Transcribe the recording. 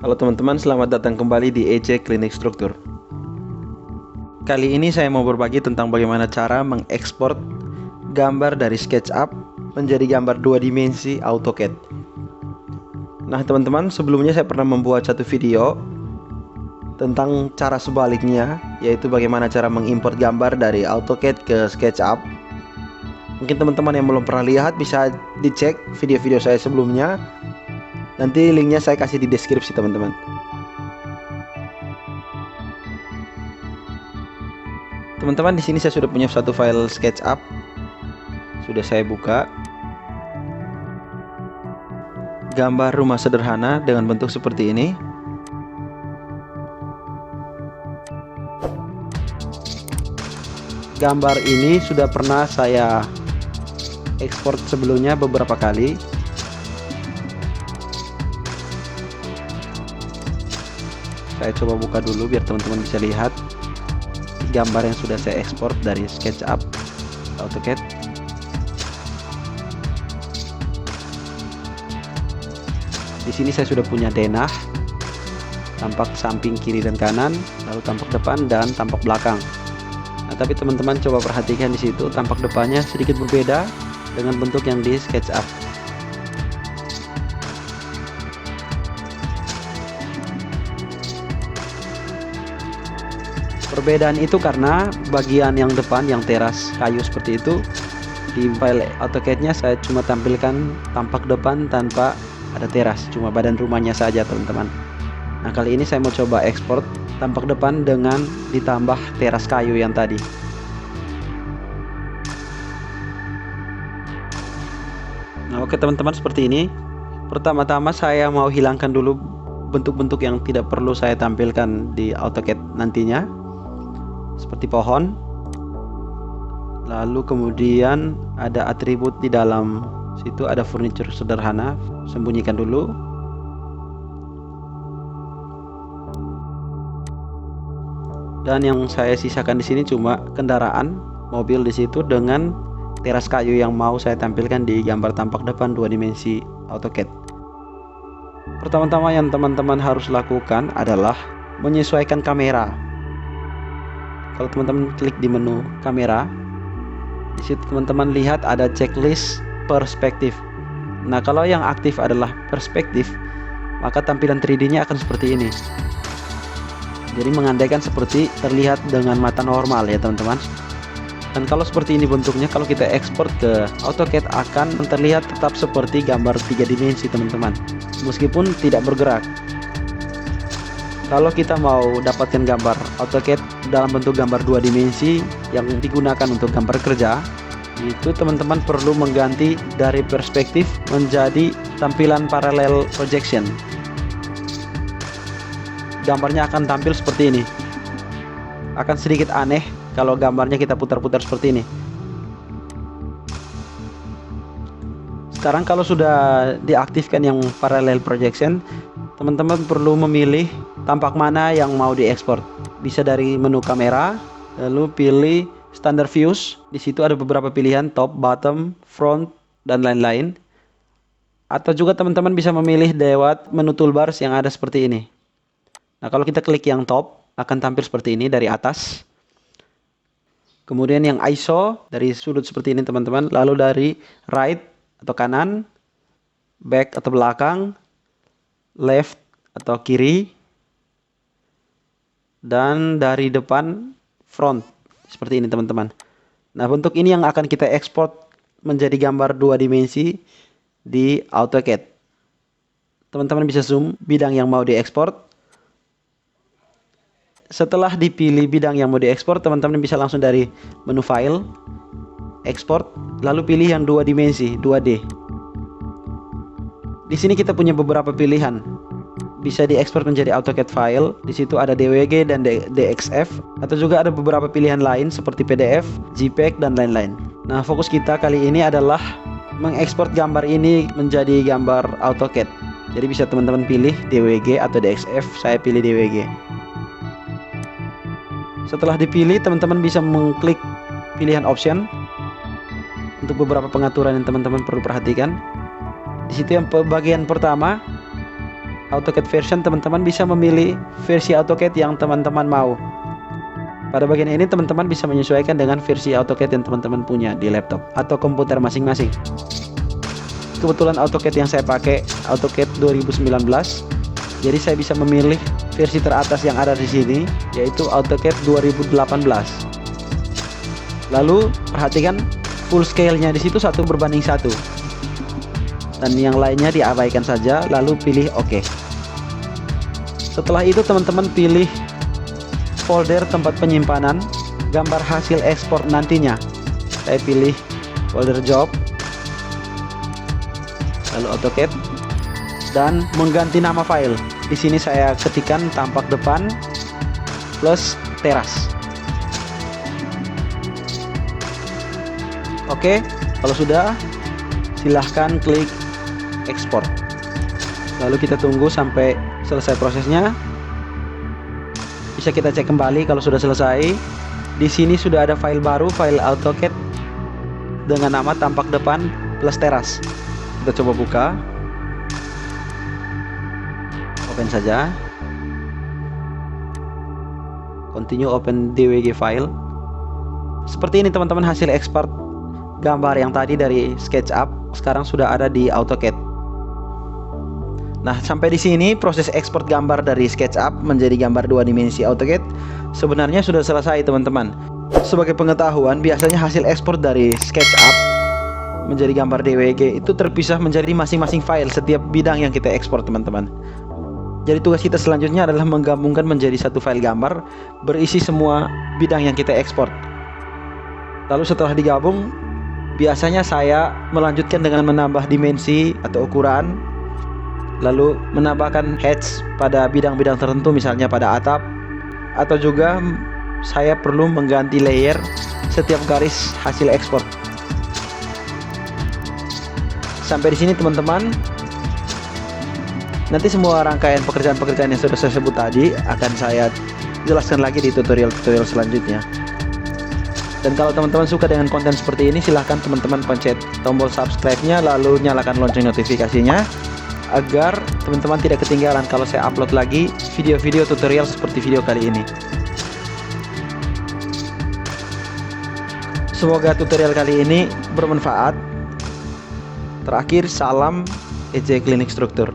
Halo teman-teman, selamat datang kembali di EC Klinik Struktur. Kali ini saya mau berbagi tentang bagaimana cara mengekspor gambar dari SketchUp menjadi gambar 2 dimensi AutoCAD. Nah teman-teman, sebelumnya saya pernah membuat satu video tentang cara sebaliknya, yaitu bagaimana cara mengimport gambar dari AutoCAD ke SketchUp. Mungkin teman-teman yang belum pernah lihat bisa dicek video-video saya sebelumnya. Nanti linknya saya kasih di deskripsi teman-teman. Teman-teman, di sini saya sudah punya satu file SketchUp. Sudah saya buka. Gambar rumah sederhana dengan bentuk seperti ini. Gambar ini sudah pernah saya ekspor sebelumnya beberapa kali. Saya coba buka dulu biar teman-teman bisa lihat gambar yang sudah saya ekspor dari SketchUp AutoCAD. Di sini saya sudah punya denah, tampak samping kiri dan kanan, lalu tampak depan dan tampak belakang. Nah, tapi teman-teman coba perhatikan di situ, tampak depannya sedikit berbeda dengan bentuk yang di SketchUp. Perbedaan itu karena bagian yang depan yang teras kayu seperti itu, di file AutoCAD-nya saya cuma tampilkan tampak depan tanpa ada teras, cuma badan rumahnya saja teman-teman. Nah kali ini saya mau coba ekspor tampak depan dengan ditambah teras kayu yang tadi. Nah oke teman-teman, seperti ini. Pertama-tama saya mau hilangkan dulu bentuk-bentuk yang tidak perlu saya tampilkan di AutoCAD nantinya, seperti pohon. Lalu kemudian ada atribut di dalam situ, ada furniture sederhana, sembunyikan dulu. Dan yang saya sisakan di sini cuma kendaraan, mobil di situ dengan teras kayu yang mau saya tampilkan di gambar tampak depan 2 dimensi AutoCAD. Pertama-tama yang teman-teman harus lakukan adalah menyesuaikan kamera. Kalau teman-teman klik di menu kamera, di situ teman-teman lihat ada checklist perspektif. Nah, kalau yang aktif adalah perspektif, maka tampilan 3D-nya akan seperti ini. Jadi mengandaikan seperti terlihat dengan mata normal ya teman-teman. Dan kalau seperti ini bentuknya, kalau kita ekspor ke AutoCAD akan terlihat tetap seperti gambar 3 dimensi teman-teman, meskipun tidak bergerak. Kalau kita mau dapatkan gambar AutoCAD dalam bentuk gambar 2 dimensi yang digunakan untuk gambar kerja, itu teman-teman perlu mengganti dari perspektif menjadi tampilan parallel projection. Gambarnya akan tampil seperti ini. Akan sedikit aneh kalau gambarnya kita putar-putar seperti ini. Sekarang kalau sudah diaktifkan yang parallel projection, teman-teman perlu memilih tampak mana yang mau diekspor. Bisa dari menu kamera, lalu pilih standard views. Di situ ada beberapa pilihan, top, bottom, front, dan lain-lain. Atau juga teman-teman bisa memilih lewat menu toolbars yang ada seperti ini. Nah, kalau kita klik yang top, akan tampil seperti ini dari atas. Kemudian yang ISO dari sudut seperti ini teman-teman. Lalu dari right atau kanan, back atau belakang, left atau kiri, dan dari depan front seperti ini teman-teman. Nah bentuk ini yang akan kita ekspor menjadi gambar 2 dimensi di AutoCAD. Teman-teman bisa zoom bidang yang mau diekspor. Setelah dipilih bidang yang mau diekspor, teman-teman bisa langsung dari menu file, export, lalu pilih yang 2 dimensi 2D. Di sini kita punya beberapa pilihan. Bisa diekspor menjadi AutoCAD file. Di situ ada DWG dan DXF, atau juga ada beberapa pilihan lain seperti PDF, JPEG dan lain-lain. Nah, fokus kita kali ini adalah mengekspor gambar ini menjadi gambar AutoCAD. Jadi bisa teman-teman pilih DWG atau DXF. Saya pilih DWG. Setelah dipilih, teman-teman bisa mengklik pilihan option untuk beberapa pengaturan yang teman-teman perlu perhatikan. Di situ yang bagian pertama, AutoCAD version, teman-teman bisa memilih versi AutoCAD yang teman-teman mau. Pada bagian ini teman-teman bisa menyesuaikan dengan versi AutoCAD yang teman-teman punya di laptop atau komputer masing-masing. Kebetulan AutoCAD yang saya pakai AutoCAD 2019, jadi saya bisa memilih versi teratas yang ada di sini, yaitu AutoCAD 2018. Lalu perhatikan full scale-nya di situ 1:1, dan yang lainnya diabaikan saja. Lalu pilih OK. Setelah itu teman-teman pilih folder tempat penyimpanan gambar hasil ekspor nantinya. Saya pilih folder job, lalu AutoCAD, dan mengganti nama file. Di sini saya ketikkan tampak depan plus teras. Oke, kalau sudah silahkan klik ekspor. Lalu kita tunggu sampai selesai prosesnya. Bisa kita cek kembali kalau sudah selesai. Di sini sudah ada file baru, file AutoCAD dengan nama tampak depan plus teras. Kita coba buka. Open saja. Continue open DWG file. Seperti ini teman-teman hasil ekspor gambar yang tadi dari SketchUp sekarang sudah ada di AutoCAD. Nah, sampai di sini proses ekspor gambar dari SketchUp menjadi gambar 2 dimensi AutoCAD sebenarnya sudah selesai teman-teman. Sebagai pengetahuan, biasanya hasil ekspor dari SketchUp menjadi gambar DWG itu terpisah menjadi masing-masing file setiap bidang yang kita ekspor teman-teman. Jadi tugas kita selanjutnya adalah menggabungkan menjadi satu file gambar berisi semua bidang yang kita ekspor. Lalu setelah digabung, biasanya saya melanjutkan dengan menambah dimensi atau ukuran, lalu menambahkan hatch pada bidang-bidang tertentu, misalnya pada atap, atau juga saya perlu mengganti layer setiap garis hasil ekspor. Sampai di sini teman-teman. Nanti semua rangkaian pekerjaan-pekerjaan yang sudah saya sebut tadi akan saya jelaskan lagi di tutorial-tutorial selanjutnya. Dan kalau teman-teman suka dengan konten seperti ini, silahkan teman-teman pencet tombol subscribe-nya, lalu nyalakan lonceng notifikasinya agar teman-teman tidak ketinggalan kalau saya upload lagi video-video tutorial seperti video kali ini. Semoga tutorial kali ini bermanfaat. Terakhir, salam EJ Klinik Struktur.